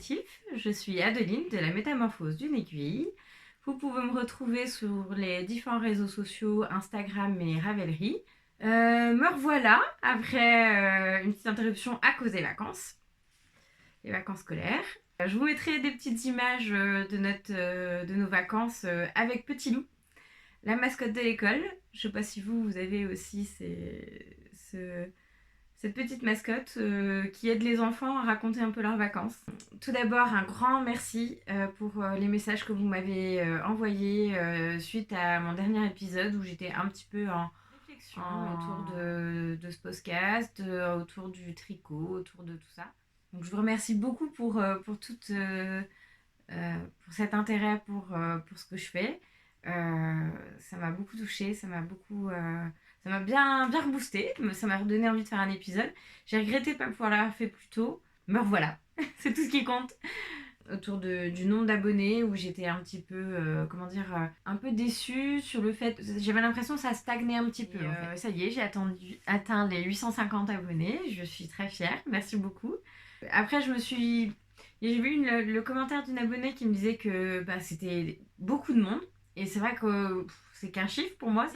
créatif, je suis Adeline de la Métamorphose d'une aiguille. Vous pouvez me retrouver sur les différents réseaux sociaux, Instagram et Ravelry. Me revoilà après une petite interruption à cause des vacances, les vacances scolaires. Je vous mettrai des petites images de nos vacances avec Petit Loup, la mascotte de l'école. Je ne sais pas si vous avez aussi cette petite mascotte qui aide les enfants à raconter un peu leurs vacances. Tout d'abord, un grand merci pour les messages que vous m'avez envoyés suite à mon dernier épisode où j'étais un petit peu en réflexion autour de ce podcast, autour du tricot, autour de tout ça. Donc je vous remercie beaucoup pour cet intérêt pour ce que je fais. Ça m'a beaucoup touchée, ça m'a bien reboosté, ça m'a redonné envie de faire un épisode. J'ai regretté de ne pas pouvoir l'avoir fait plus tôt, mais voilà, c'est tout ce qui compte. Autour du nombre d'abonnés où j'étais un petit peu, un peu déçue sur le fait, j'avais l'impression que ça stagnait un petit peu. En fait. Ça y est, j'ai atteint les 850 abonnés, je suis très fière, merci beaucoup. Après, j'ai vu le commentaire d'une abonnée qui me disait que c'était beaucoup de monde. Et c'est vrai que c'est qu'un chiffre pour moi.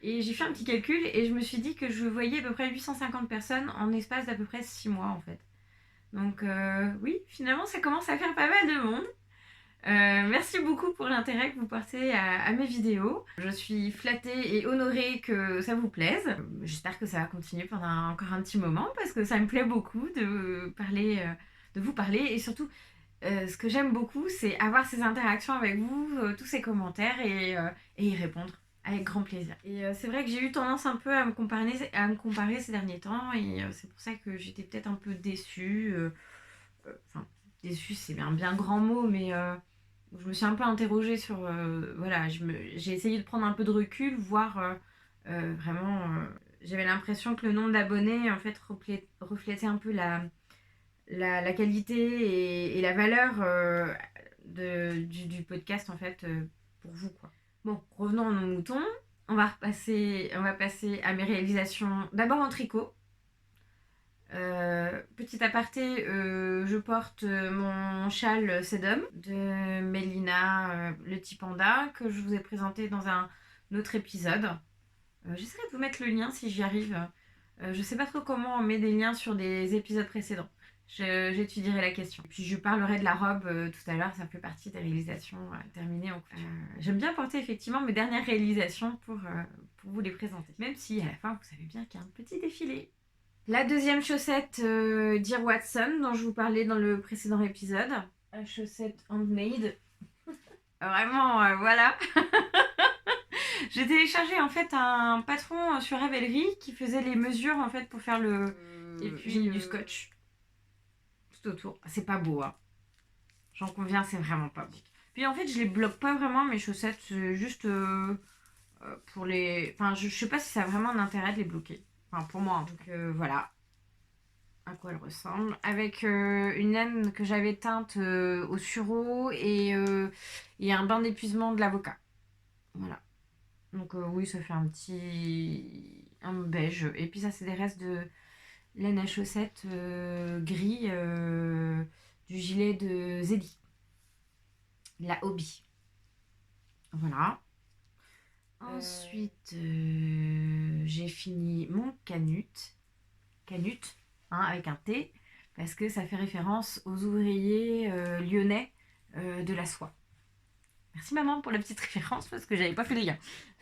Et j'ai fait un petit calcul et je me suis dit que je voyais à peu près 850 personnes en espace d'à peu près 6 mois en fait. Donc oui, finalement ça commence à faire pas mal de monde. Merci beaucoup pour l'intérêt que vous portez à mes vidéos. Je suis flattée et honorée que ça vous plaise. J'espère que ça va continuer pendant encore un petit moment parce que ça me plaît beaucoup de vous parler et surtout ce que j'aime beaucoup c'est avoir ces interactions avec vous, tous ces commentaires et y répondre avec grand plaisir. Et c'est vrai que j'ai eu tendance un peu à me comparer ces derniers temps et c'est pour ça que j'étais peut-être un peu déçue. Enfin, déçue c'est bien grand mot mais je me suis un peu interrogée sur voilà, j'ai essayé de prendre un peu de recul, voir vraiment j'avais l'impression que le nombre d'abonnés en fait reflétait un peu la qualité et la valeur du podcast en fait pour vous quoi. Bon, revenons à nos moutons. On va passer à mes réalisations d'abord en tricot. Petit aparté, je porte mon châle Sedum de Mélina le petit panda que je vous ai présenté dans un autre épisode. J'essaierai de vous mettre le lien si j'y arrive. Je sais pas trop comment on met des liens sur des épisodes précédents. J'étudierai la question. Puis je parlerai de la robe tout à l'heure, ça fait partie des réalisations terminées en couture. J'aime bien porter effectivement mes dernières réalisations pour vous les présenter. Même si à la fin vous savez bien qu'il y a un petit défilé. La deuxième chaussette Dear Watson dont je vous parlais dans le précédent épisode. La chaussette handmade. Vraiment, voilà. J'ai téléchargé en fait un patron sur Ravelry qui faisait les mesures en fait pour faire le. Et puis j'ai mis du scotch tout autour. C'est pas beau, hein. J'en conviens, c'est vraiment pas beau. Puis en fait, je les bloque pas vraiment mes chaussettes, c'est juste pour les. Enfin, je sais pas si ça a vraiment un intérêt de les bloquer. Enfin, pour moi. Donc voilà à quoi elle ressemble. Avec une laine que j'avais teinte au sureau et un bain d'épuisement de l'avocat. Voilà. Donc oui, ça fait un beige. Et puis ça, c'est des restes de laine à chaussettes gris du gilet de Zeddy. La Hobby. Voilà. Ensuite, j'ai fini mon canut. Canut, hein, avec un T, parce que ça fait référence aux ouvriers lyonnais de la soie. Merci maman pour la petite référence parce que j'avais pas fait les liens.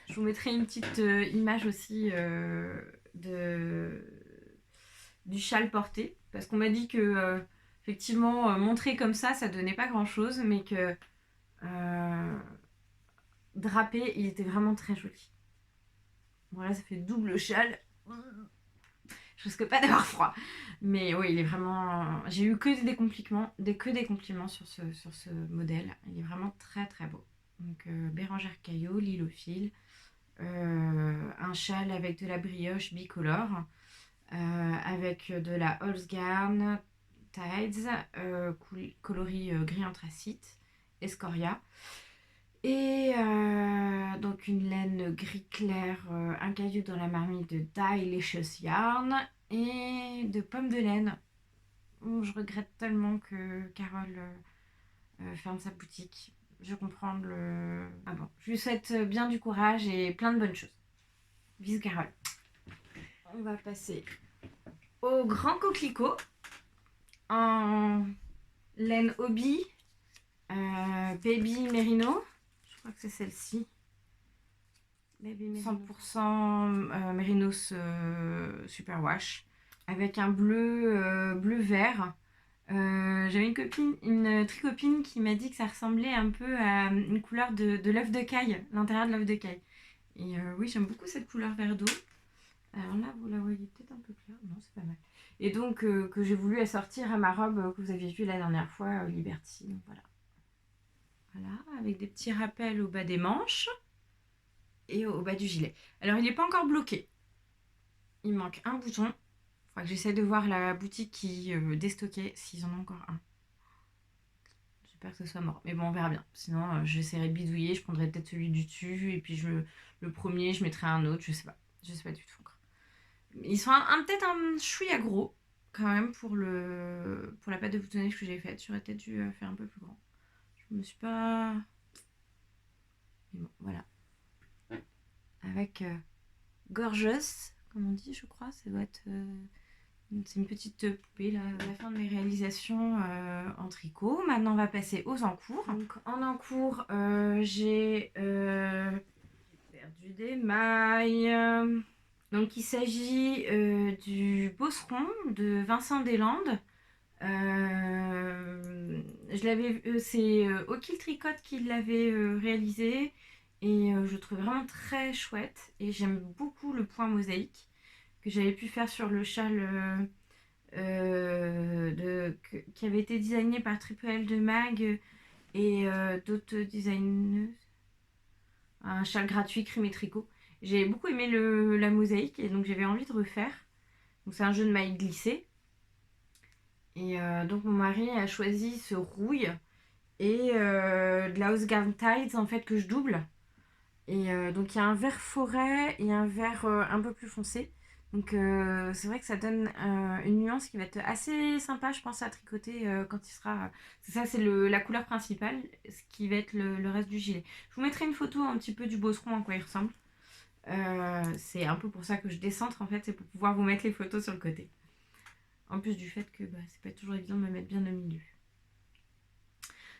Je vous mettrai une petite image aussi du châle porté parce qu'on m'a dit que effectivement montrer comme ça donnait pas grand chose mais que drapé il était vraiment très joli. Voilà, ça fait double châle. Je risque pas d'avoir froid. Mais oui, il est vraiment. J'ai eu que des compliments sur ce modèle. Il est vraiment très très beau. Donc Bérangère Caillot, Lilofil. Un châle avec de la brioche bicolore. Avec de la Holzgarn Tides, coloris gris anthracite, Escoria. Et donc une laine gris clair, un caillou dans la marmite de Delicious Yarn et de pommes de laine. Je regrette tellement que Carole ferme sa boutique. Je comprends le... Ah bon, je lui souhaite bien du courage et plein de bonnes choses. Bisous Carole. On va passer au grand coquelicot en laine Hobby Baby Merino. Je crois que c'est celle-ci. Baby Merino. 100% Mérinos Superwash avec un bleu vert. J'avais une tricopine qui m'a dit que ça ressemblait un peu à une couleur de l'œuf de caille, l'intérieur de l'œuf de caille. Et oui, j'aime beaucoup cette couleur vert d'eau. Alors là, vous la voyez peut-être un peu claire. Non, c'est pas mal. Et donc, que j'ai voulu assortir à ma robe que vous aviez vue la dernière fois, Liberty. Donc voilà. Voilà, avec des petits rappels au bas des manches et au bas du gilet. Alors, il n'est pas encore bloqué. Il manque un bouton. Il faudra que j'essaie de voir la boutique qui déstockait s'ils en ont encore un. J'espère que ce soit mort. Mais bon, on verra bien. Sinon, j'essaierai de bidouiller. Je prendrai peut-être celui du dessus. Et puis, le premier, je mettrai un autre. Je sais pas. Je sais pas du tout encore. Ils sont peut-être un chouïa gros quand même pour la pâte de boutonnage que j'ai faite. J'aurais peut-être dû faire un peu plus grand. Je me suis pas... Mais bon, voilà. Avec Gorgeous, comme on dit, je crois. Ça doit être... c'est une petite poupée, là, à la fin de mes réalisations en tricot. Maintenant, on va passer aux encours. Donc, en encours, j'ai perdu des mailles. Donc, il s'agit du Bosseron de Vincent Deslandes. C'est Okil Tricotte qui l'avait réalisé et je le trouve vraiment très chouette et j'aime beaucoup le point mosaïque que j'avais pu faire sur le châle qui avait été designé par Triple L de Mag et d'autres designeuses. Un châle gratuit Crime et Tricot. J'ai beaucoup aimé la mosaïque et donc j'avais envie de refaire. Donc c'est un jeu de mailles glissées. Et donc mon mari a choisi ce rouille et de la House Tides en fait que je double. Et donc il y a un vert forêt et un vert un peu plus foncé. Donc c'est vrai que ça donne une nuance qui va être assez sympa je pense à tricoter quand il sera... C'est ça, c'est la couleur principale, ce qui va être le reste du gilet. Je vous mettrai une photo un petit peu du bosseron à quoi il ressemble. C'est un peu pour ça que je décentre en fait, c'est pour pouvoir vous mettre les photos sur le côté. En plus du fait que c'est pas toujours évident de me mettre bien au milieu.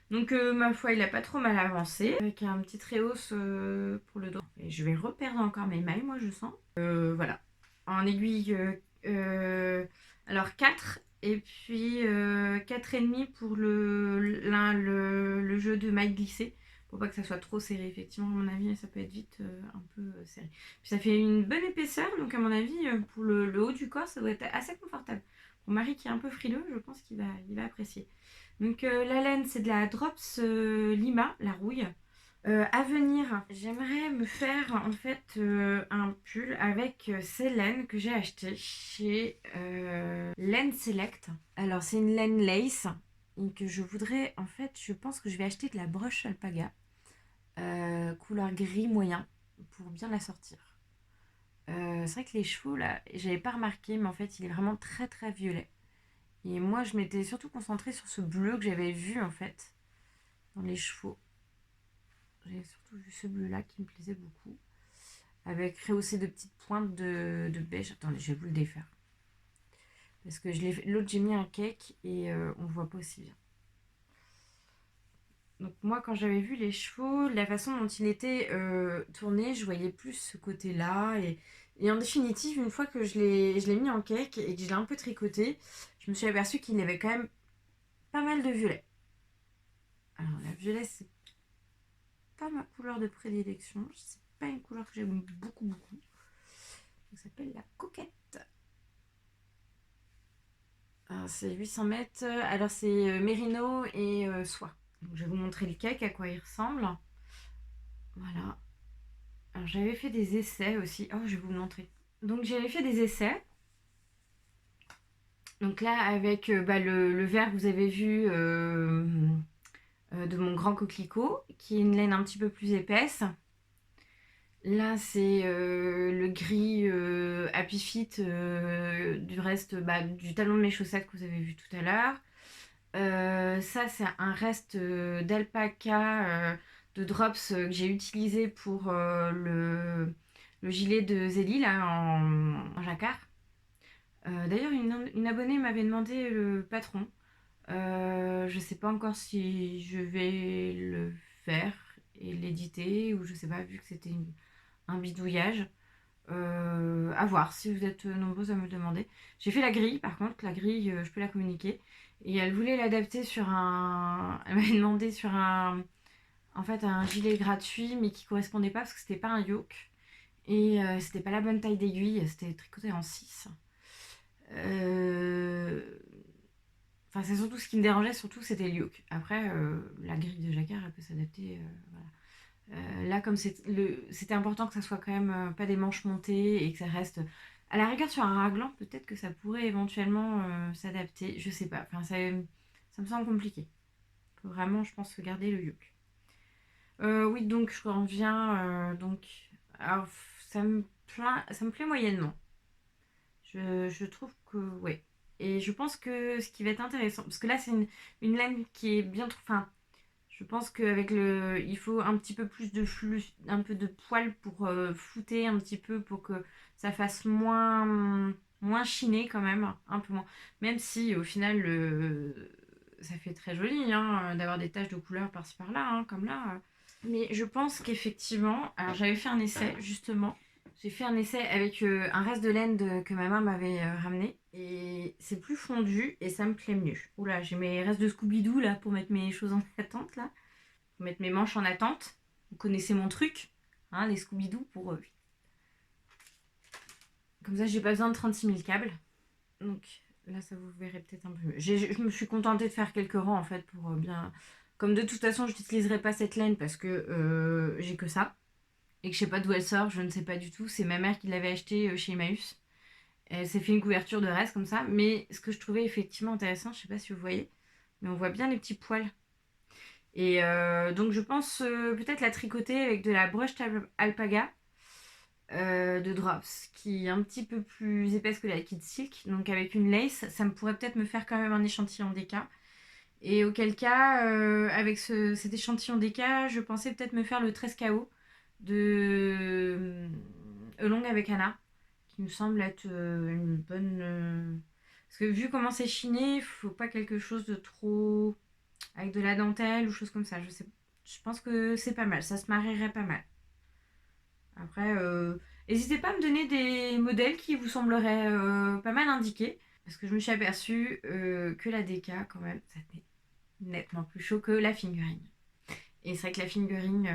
Donc ma foi, il a pas trop mal avancé. Avec un petit tréhausse pour le dos. Et je vais reperdre encore mes mailles, moi je sens. Voilà. En aiguille, alors 4 et puis 4,5 pour le jeu de mailles glissées. Pour pas que ça soit trop serré. Effectivement, à mon avis, ça peut être vite un peu serré. Puis ça fait une bonne épaisseur, donc à mon avis, pour le haut du corps, ça doit être assez confortable. Mon mari qui est un peu frileux, je pense qu'il va apprécier. Donc la laine, c'est de la Drops Lima, la rouille. À venir, j'aimerais me faire en fait un pull avec ces laines que j'ai achetées chez Laine Select. Alors c'est une laine lace et que je voudrais en fait, je pense que je vais acheter de la broche alpaga couleur gris moyen pour bien la sortir. C'est vrai que les chevaux là, j'avais pas remarqué mais en fait il est vraiment très très violet. Et moi je m'étais surtout concentrée sur ce bleu que j'avais vu en fait dans les chevaux. J'ai surtout vu ce bleu là qui me plaisait beaucoup. Avec rehaussé de petites pointes de beige. Attendez, je vais vous le défaire. Parce que l'autre j'ai mis un cake et on ne voit pas aussi bien. Donc moi quand j'avais vu les chevaux, la façon dont il était tourné, je voyais plus ce côté là. Et en définitive, une fois que je l'ai mis en cake et que je l'ai un peu tricoté, je me suis aperçue qu'il y avait quand même pas mal de violet. Alors la violet c'est pas ma couleur de prédilection, c'est pas une couleur que j'aime beaucoup. Ça s'appelle la coquette. C'est 800 mètres, alors c'est mérino et soie. Donc je vais vous montrer le cake, à quoi il ressemble. Voilà. Alors j'avais fait des essais aussi. Oh, je vais vous le montrer. Donc j'avais fait des essais. Donc là avec le vert que vous avez vu de mon grand coquelicot, qui est une laine un petit peu plus épaisse. Là, c'est le gris Happy Fit du reste du talon de mes chaussettes que vous avez vu tout à l'heure. Ça, c'est un reste d'alpaca de Drops que j'ai utilisé pour le gilet de Zélie là, en jacquard. D'ailleurs, une abonnée m'avait demandé le patron. Je sais pas encore si je vais le faire et l'éditer ou je sais pas, vu que c'était un bidouillage. À voir si vous êtes nombreuses à me le demander. J'ai fait la grille, par contre, la grille, je peux la communiquer. Et elle voulait l'adapter sur un. Elle m'avait demandé sur un. En fait, un gilet gratuit, mais qui correspondait pas parce que c'était pas un yoke. Et c'était pas la bonne taille d'aiguille, c'était tricoté en 6. Euh, Enfin, c'est surtout ce qui me dérangeait, surtout c'était le yoke. Après, la grille de jacquard, elle peut s'adapter. Voilà. Là, comme c'était important que ça soit quand même pas des manches montées et que ça reste. À la rigueur, sur un raglan, peut-être que ça pourrait éventuellement s'adapter. Je sais pas. Enfin, ça me semble compliqué. Faut vraiment, je pense, garder le yoke. Oui, donc je reviens. Alors, ça me plaît moyennement. Je trouve que, ouais. Et je pense que ce qui va être intéressant, parce que là, c'est une laine qui est bien. Enfin, je pense qu'avec il faut un petit peu plus de flux, un peu de poil pour flouter un petit peu pour que ça fasse moins chiné quand même, un peu moins. Même si au final, ça fait très joli d'avoir des taches de couleur par-ci par-là, comme là. Mais je pense qu'effectivement, alors j'avais fait un essai justement. J'ai fait un essai avec un reste de laine que ma main m'avait ramené. Et c'est plus fondu et ça me plaît mieux. Oula, j'ai mes restes de Scooby-Doo là pour mettre mes choses en attente là. Pour mettre mes manches en attente. Vous connaissez mon truc, les Scooby-Doo pour comme ça, j'ai pas besoin de 36 000 câbles. Donc là, ça vous verrez peut-être un peu mieux. Je me suis contentée de faire quelques rangs en fait pour bien. Comme de toute façon, je n'utiliserai pas cette laine parce que j'ai que ça. Et que je sais pas d'où elle sort, je ne sais pas du tout. C'est ma mère qui l'avait acheté chez Emmaüs. Elle s'est fait une couverture de reste comme ça. Mais ce que je trouvais effectivement intéressant, je sais pas si vous voyez, mais on voit bien les petits poils. Et donc je pense peut-être la tricoter avec de la brushed alpaga de Drops, qui est un petit peu plus épaisse que la Kid Silk. Donc avec une lace, ça me pourrait peut-être me faire quand même un échantillon DK. Et auquel cas, avec cet échantillon DK, je pensais peut-être me faire le 13KO de Elong avec Anna, qui me semble être une bonne. Parce que vu comment c'est chiné, il faut pas quelque chose de trop. Avec de la dentelle ou chose comme ça. Je sais. Je pense que c'est pas mal, ça se marierait pas mal. Après, n'hésitez pas à me donner des modèles qui vous sembleraient pas mal indiqués. Parce que je me suis aperçue que la DK, quand même, ça était nettement plus chaud que la fingering. Et c'est vrai que la fingering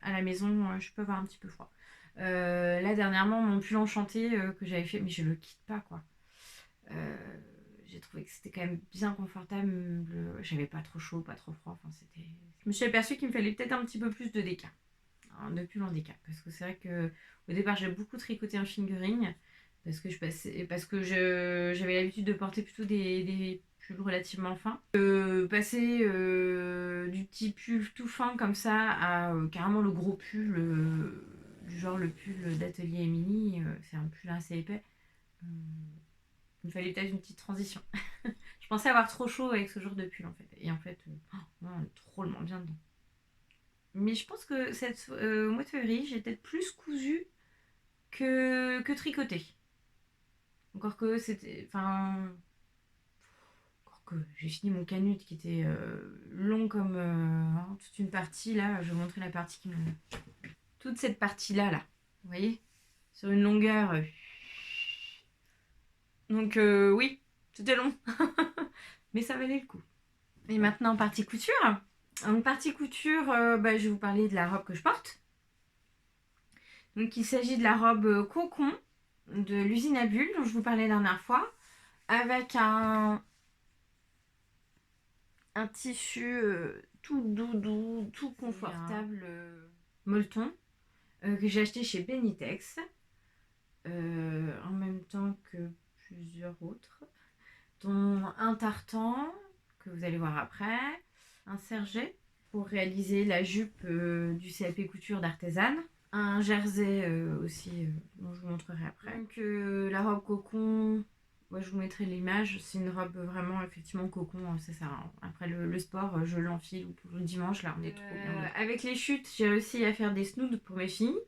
à la maison, je peux avoir un petit peu froid. Là, dernièrement, mon pull enchanté que j'avais fait, mais je le quitte pas, quoi. Euh, j'ai trouvé que c'était quand même bien confortable. J'avais pas trop chaud, pas trop froid. Enfin, c'était. Je me suis aperçue qu'il me fallait peut-être un petit peu plus de DK. De pull en DK. Parce que c'est vrai que au départ, j'ai beaucoup tricoté en fingering. Parce que j'avais l'habitude de porter plutôt des pulls relativement fins. Passer du petit pull tout fin comme ça à carrément le gros pull, du genre le pull d'atelier Emily, c'est un pull assez épais. Euh, il me fallait peut-être une petite transition. Je pensais avoir trop chaud avec ce genre de pull en fait. Et en fait, on est drôlement bien dedans. Mais je pense que cette moitié j'ai peut-être plus cousu que tricoté. Encore que c'était. Enfin. Encore que j'ai fini mon canut qui était long comme toute une partie là. Je vais vous montrer la partie qui me. Toute cette partie là, là. Vous voyez. Sur une longueur. Donc oui, c'était long. Mais ça valait le coup. Et maintenant, partie couture. Donc, partie couture, je vais vous parler de la robe que je porte. Donc, il s'agit de la robe cocon de l'usine à bulles dont je vous parlais la dernière fois. Avec un tissu tout doudou, tout confortable, molleton, que j'ai acheté chez Benitex. En même temps que plusieurs autres. Dont un tartan, que vous allez voir après. Un serget pour réaliser la jupe du CAP couture d'artisane, un jersey aussi, dont je vous montrerai après. Donc la robe cocon, moi je vous mettrai l'image. C'est une robe vraiment effectivement cocon, c'est ça. Hein. Après le sport, je l'enfile ou pour le dimanche, là on est trop bien. Avec les chutes, j'ai réussi à faire des snoods pour mes filles.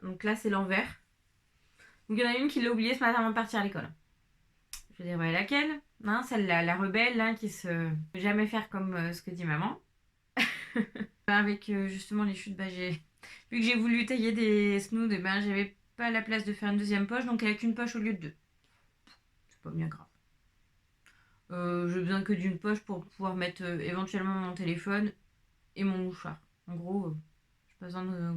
Donc là c'est l'envers. Donc il y en a une qui l'a oublié ce matin avant de partir à l'école. Je vais dire, ouais, laquelle? Non, celle-là, la rebelle, hein, qui se... Jamais faire comme ce que dit maman. Avec justement les chutes, bah, vu que j'ai voulu tailler des snoods, et ben, j'avais pas la place de faire une deuxième poche, donc avec une poche au lieu de deux. C'est pas bien grave. J'ai besoin que d'une poche pour pouvoir mettre éventuellement mon téléphone et mon mouchoir. En gros, j'ai pas besoin de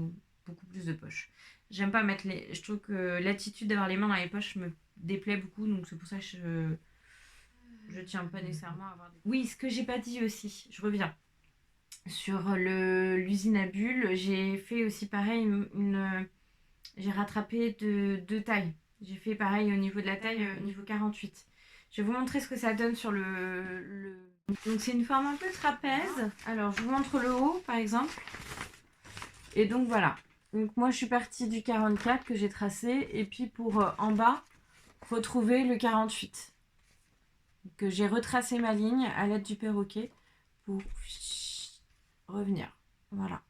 beaucoup plus de poches. J'aime pas mettre les... Je trouve que l'attitude d'avoir les mains dans les poches me déplaît beaucoup, donc c'est pour ça que je tiens pas nécessairement à avoir des... Oui, ce que j'ai pas dit aussi, je reviens. Sur l'usine à bulles, j'ai fait aussi pareil, j'ai rattrapé deux tailles. J'ai fait pareil au niveau de la taille, niveau 48. Je vais vous montrer ce que ça donne sur Donc c'est une forme un peu trapèze. Alors je vous montre le haut par exemple. Et donc voilà. Donc moi je suis partie du 44 que j'ai tracé. Et puis pour en bas, retrouver le 48. Donc j'ai retracé ma ligne à l'aide du perroquet pour revenir. Voilà.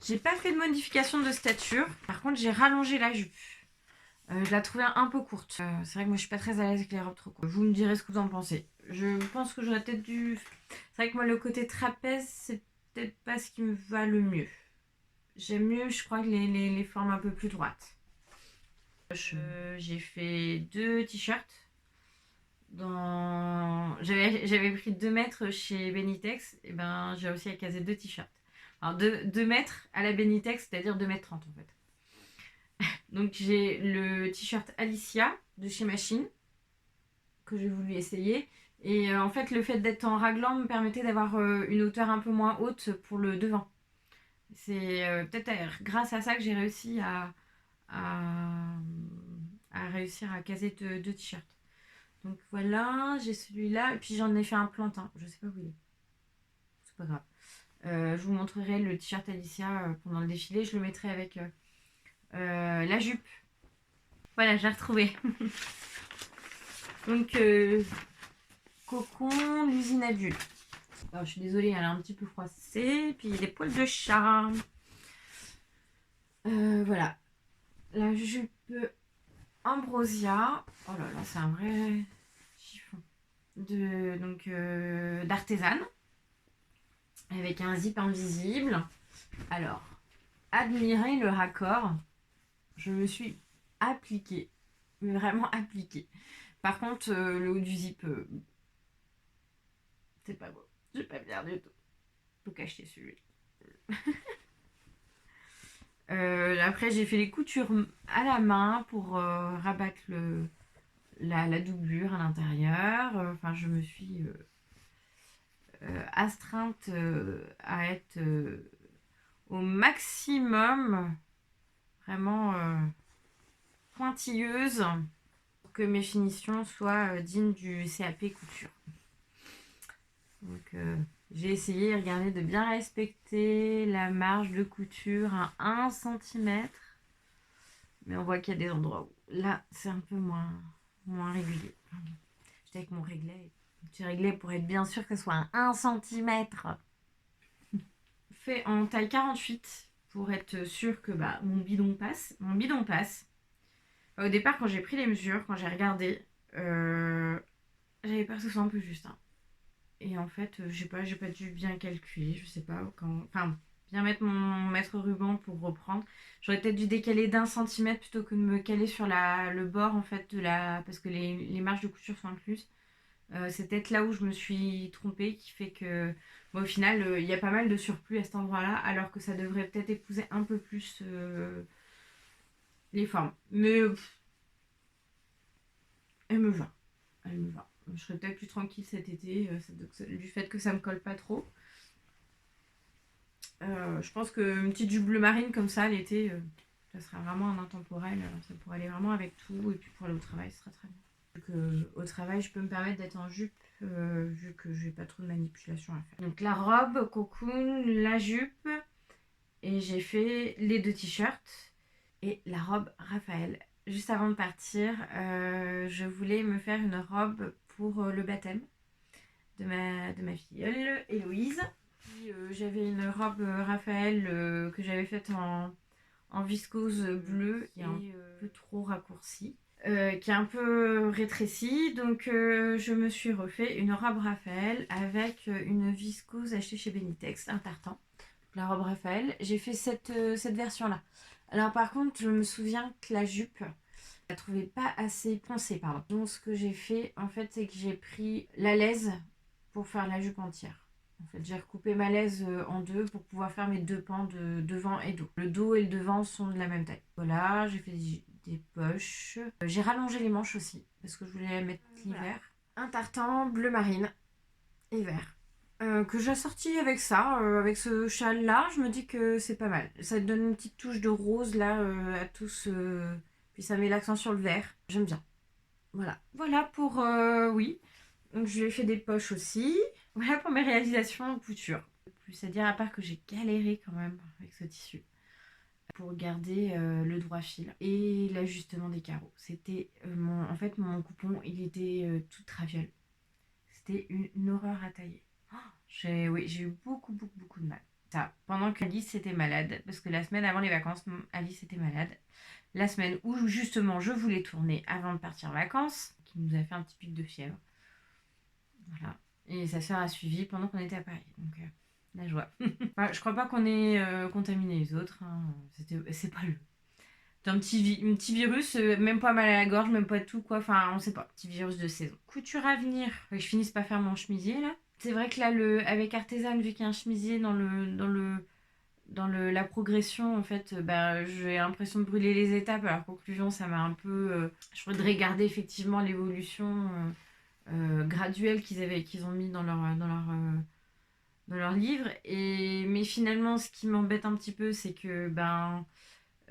J'ai pas fait de modification de stature. Par contre, j'ai rallongé la jupe. Je la trouvais un peu courte. C'est vrai que moi, je suis pas très à l'aise avec les robes trop courtes. Vous me direz ce que vous en pensez. Je pense que j'aurais peut-être dû... C'est vrai que moi, le côté trapèze, c'est peut-être pas ce qui me va le mieux. J'aime mieux, je crois, que les formes un peu plus droites. J'ai fait 2 t-shirts. J'avais pris 2 mètres chez Benitex. Et ben, j'ai réussi à caser 2 t-shirts. Alors 2 mètres à la Benitex, c'est-à-dire 2,30 m en fait. Donc j'ai le t-shirt Alicia de chez Machine que j'ai voulu essayer. Et en fait le fait d'être en raglan me permettait d'avoir une hauteur un peu moins haute pour le devant. C'est peut-être grâce à ça que j'ai réussi à, réussir à caser 2 t-shirts. Donc voilà, j'ai celui-là. Et puis j'en ai fait un plantain. Je sais pas où il est. C'est pas grave. Je vous montrerai le t-shirt Alicia pendant le défilé. Je le mettrai avec la jupe. Voilà, j'ai retrouvé. Donc, cocon, l'usine à bulles. Alors, je suis désolée, elle est un petit peu froissée. Puis, les poils de chat. Voilà. La jupe Ambrosia. Oh là là, c'est un vrai chiffon. D'artisane. Avec un zip invisible. Alors, admirez le raccord. Je me suis appliquée. Mais vraiment appliquée. Par contre, le haut du zip, c'est pas beau. Je vais pas bien du tout. Faut cacher celui. Après, j'ai fait les coutures à la main pour rabattre la doublure à l'intérieur. Enfin, je me suis astreinte à être au maximum, vraiment pointilleuse, pour que mes finitions soient dignes du CAP couture. Donc, j'ai essayé, regardez, de bien respecter la marge de couture à 1 cm. Mais on voit qu'il y a des endroits où là, c'est un peu moins régulier. J'étais avec mon réglet. Petit réglet pour être bien sûr que ce soit un 1 cm. Fait en taille 48 pour être sûr que mon bidon passe. Mon bidon passe. Au départ, quand j'ai pris les mesures, quand j'ai regardé, j'avais peur que ce soit un peu juste. Hein. Et en fait, j'ai pas dû bien calculer, je sais pas quand. Enfin, bien mettre mon mètre ruban pour reprendre. J'aurais peut-être dû décaler d'1 centimètre plutôt que de me caler sur le bord en fait de la. Parce que les marges de couture sont incluses. C'est peut-être là où je me suis trompée qui fait que. Bon, au final, il y a pas mal de surplus à cet endroit-là, alors que ça devrait peut-être épouser un peu plus les formes. Mais elle me va. Elle me va. Je serais peut-être plus tranquille cet été du fait que ça me colle pas trop. Je pense qu'une petite jupe bleu marine comme ça l'été, ça sera vraiment un intemporel. Ça pourrait aller vraiment avec tout. Et puis pour aller au travail, ce sera très bien. Donc, au travail, je peux me permettre d'être en jupe vu que j'ai pas trop de manipulation à faire. Donc la robe, cocoon, la jupe. Et j'ai fait les 2 t-shirts. et la robe Raphaël. Juste avant de partir, je voulais me faire une robe pour le baptême de ma filleule, Héloïse. J'avais une robe Raphaël que j'avais faite en viscose bleue qui est un peu trop raccourcie. Qui est un peu rétrécie, donc je me suis refait une robe Raphaël avec une viscose achetée chez Benitex, un tartan. La robe Raphaël, j'ai fait cette version-là. Alors par contre, je me souviens que la jupe, je la trouvais pas assez poncée, pardon. Donc ce que j'ai fait, en fait, c'est que j'ai pris la laise pour faire la jupe entière. En fait, j'ai recoupé ma laise en deux pour pouvoir faire mes deux pans de devant et dos. Le dos et le devant sont de la même taille. Voilà, j'ai fait des poches. J'ai rallongé les manches aussi parce que je voulais mettre l'hiver. Un tartan bleu marine, hiver. Que j'ai sorti avec ça, avec ce châle là, je me dis que c'est pas mal. Ça donne une petite touche de rose là à tous, puis ça met l'accent sur le vert. J'aime bien. Voilà. Voilà pour oui. Donc je lui ai fait des poches aussi. Voilà pour mes réalisations en couture. Plus à dire à part que j'ai galéré quand même avec ce tissu pour garder le droit fil et l'ajustement des carreaux. C'était en fait mon coupon, il était tout traviole. C'était une horreur à tailler. Oui, j'ai eu beaucoup de mal. Ça, pendant que Alice était malade, parce que la semaine avant les vacances, Alice était malade. La semaine où justement je voulais tourner avant de partir en vacances, qui nous a fait un petit pic de fièvre. Voilà. Et sa soeur a suivi pendant qu'on était à Paris. Donc la joie. Enfin, je crois pas qu'on ait contaminé les autres. Hein. C'est pas le. C'est un petit virus, même pas mal à la gorge, même pas tout quoi. Enfin, on sait pas. Petit virus de saison. Couture à venir. Faut que je finisse par faire mon chemisier là. C'est vrai que là, avec Artisan, vu qu'il y a un chemisier la progression, en fait, bah, j'ai l'impression de brûler les étapes. Alors, conclusion, ça m'a un peu. Je voudrais garder effectivement l'évolution graduelle qu'ils ont mis dans leur livre. Mais finalement, ce qui m'embête un petit peu, c'est que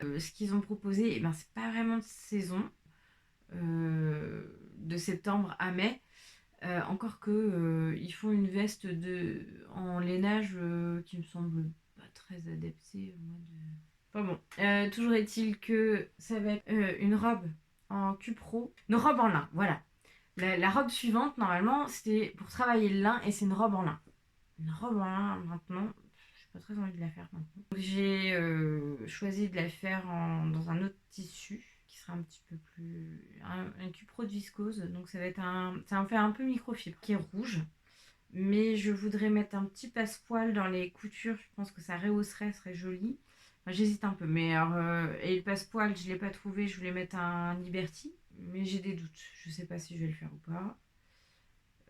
ce qu'ils ont proposé, c'est pas vraiment de saison, de septembre à mai. Encore que ils font une veste en lainage qui me semble pas très adaptée. Enfin bon, toujours est-il que ça va être une robe en cupro, une robe en lin, voilà. La robe suivante, normalement, c'était pour travailler le lin et c'est une robe en lin. Une robe en lin, maintenant, j'ai pas très envie de la faire maintenant. J'ai choisi de la faire dans un autre tissu qui sera un petit peu plus. Un cupro de viscose. Donc ça va être ça en fait un peu microfibre qui est rouge. Mais je voudrais mettre un petit passepoil dans les coutures. Je pense que ça rehausserait, serait joli. Enfin, j'hésite un peu. Mais alors, et le passepoil, je ne l'ai pas trouvé. Je voulais mettre un Liberty. Mais j'ai des doutes. Je sais pas si je vais le faire ou pas.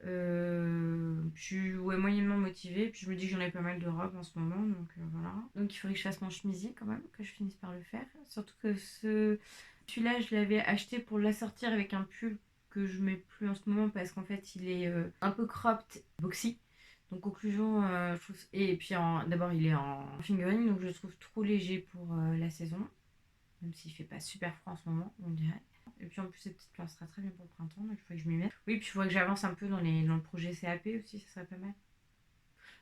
Je suis moyennement motivée. Puis je me dis que j'en ai pas mal de robes en ce moment. Donc voilà. Donc il faudrait que je fasse mon chemisier quand même. Que je finisse par le faire. Surtout que celui-là, je l'avais acheté pour l'assortir avec un pull que je mets plus en ce moment parce qu'en fait il est un peu cropped, boxy. Donc conclusion, je trouve... et puis d'abord il est en fingering, donc je le trouve trop léger pour la saison, même s'il fait pas super froid en ce moment, on dirait. Et puis en plus cette petite fleur sera très bien pour le printemps, donc il faut que je m'y mette. Oui, puis il faudrait que j'avance un peu dans le projet CAP aussi, ça serait pas mal.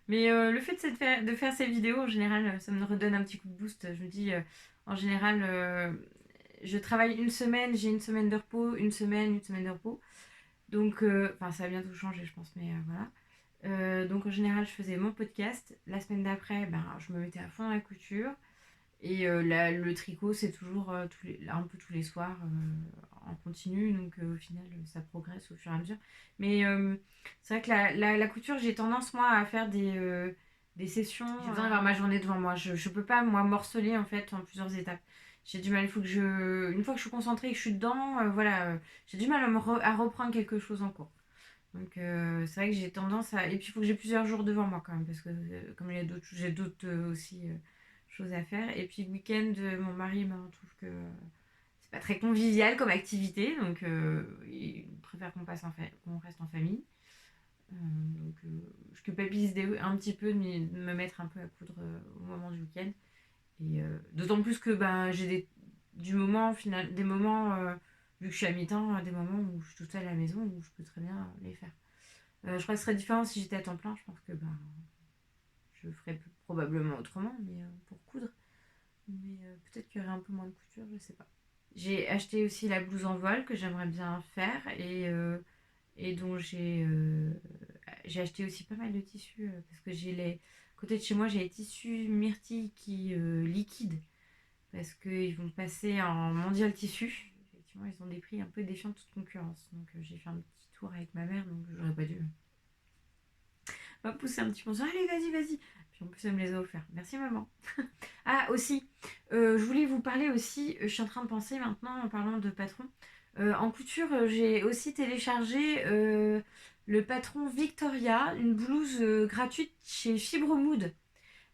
Mais le fait de faire ces vidéos, en général, ça me redonne un petit coup de boost. Je me dis, en général, je travaille une semaine, j'ai une semaine de repos, une semaine de repos. Donc, ça va bientôt changer, je pense, mais voilà. Donc, en général, je faisais mon podcast. La semaine d'après, je me mettais à fond dans la couture. Et le tricot, c'est toujours un peu tous les soirs en continu. Donc, au final, ça progresse au fur et à mesure. Mais c'est vrai que la couture, j'ai tendance, moi, à faire des sessions. J'ai besoin d'avoir ma journée devant moi. Je ne peux pas, moi, morceler, en fait, en plusieurs étapes. J'ai du mal, il faut que une fois que je suis concentrée et que je suis dedans, voilà, j'ai du mal à reprendre quelque chose en cours. Donc c'est vrai que j'ai tendance à... Et puis il faut que j'ai plusieurs jours devant moi quand même, parce que comme j'ai d'autres aussi choses à faire. Et puis le week-end, mon mari trouve que c'est pas très convivial comme activité, donc il préfère qu'on reste en famille. Donc je culpabilise un petit peu de me mettre un peu à coudre au moment du week-end. Et d'autant plus que j'ai des moments, vu que je suis à mi-temps, des moments où je suis toute seule à la maison où je peux très bien les faire. Je crois que ce serait différent si j'étais à temps plein. Je pense que je ferais probablement autrement, mais pour coudre. Mais peut-être qu'il y aurait un peu moins de couture, je sais pas. J'ai acheté aussi la blouse en voile que j'aimerais bien faire et dont j'ai acheté aussi pas mal de tissus parce que j'ai les côté de chez moi j'ai les tissus myrtille qui liquident parce qu'ils vont passer en mondial tissu. Effectivement, ils ont des prix un peu défiant de toute concurrence. Donc j'ai fait un petit tour avec ma mère, donc j'aurais pas dû m'a poussé un petit peu. Allez, vas-y, vas-y. Puis en plus, elle me les a offerts. Merci, maman. Ah, aussi, je voulais vous parler aussi. Je suis en train de penser maintenant en parlant de patron. En couture, j'ai aussi téléchargé le patron Victoria, une blouse gratuite chez Fibremood.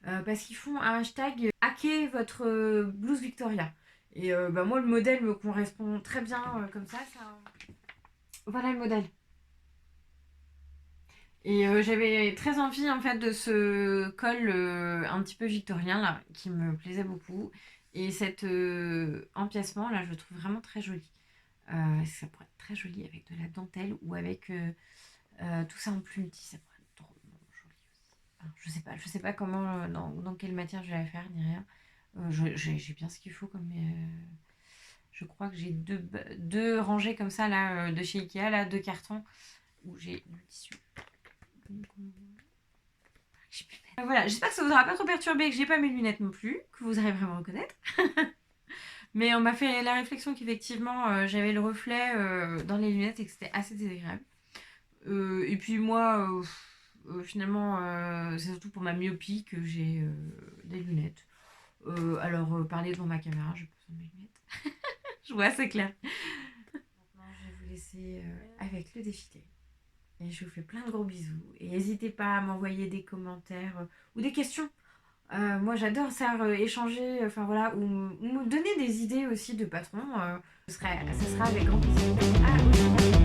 Parce qu'ils font un hashtag hacker votre blouse Victoria. Et bah, moi, le modèle me correspond très bien comme ça. Voilà le modèle. Et j'avais très envie en fait de ce col un petit peu victorien là, qui me plaisait beaucoup. Et cet empiècement là, je le trouve vraiment très joli. Ça pourrait être très joli avec de la dentelle ou avec tout ça en plume ça pourrait être drôlement joli aussi. Enfin, je sais pas comment, dans quelle matière je vais la faire ni rien. J'ai bien ce qu'il faut comme. Je crois que j'ai deux rangées comme ça là de chez Ikea, là, deux cartons où j'ai du tissu. Voilà, j'espère que ça vous aura pas trop perturbé, que j'ai pas mes lunettes non plus, que vous arriverez à me reconnaître. Mais on m'a fait la réflexion qu'effectivement j'avais le reflet dans les lunettes et que c'était assez désagréable. Et puis moi, finalement, c'est surtout pour ma myopie que j'ai des lunettes. Alors, parler devant ma caméra, j'ai pas besoin de mes lunettes. Je vois, c'est clair. Maintenant, je vais vous laisser avec le défilé. Et je vous fais plein de gros bisous. Et n'hésitez pas à m'envoyer des commentaires ou des questions. Moi, j'adore ça, échanger, enfin voilà, ou me donner des idées aussi de patrons. Ce sera avec grand plaisir. Ah, oui.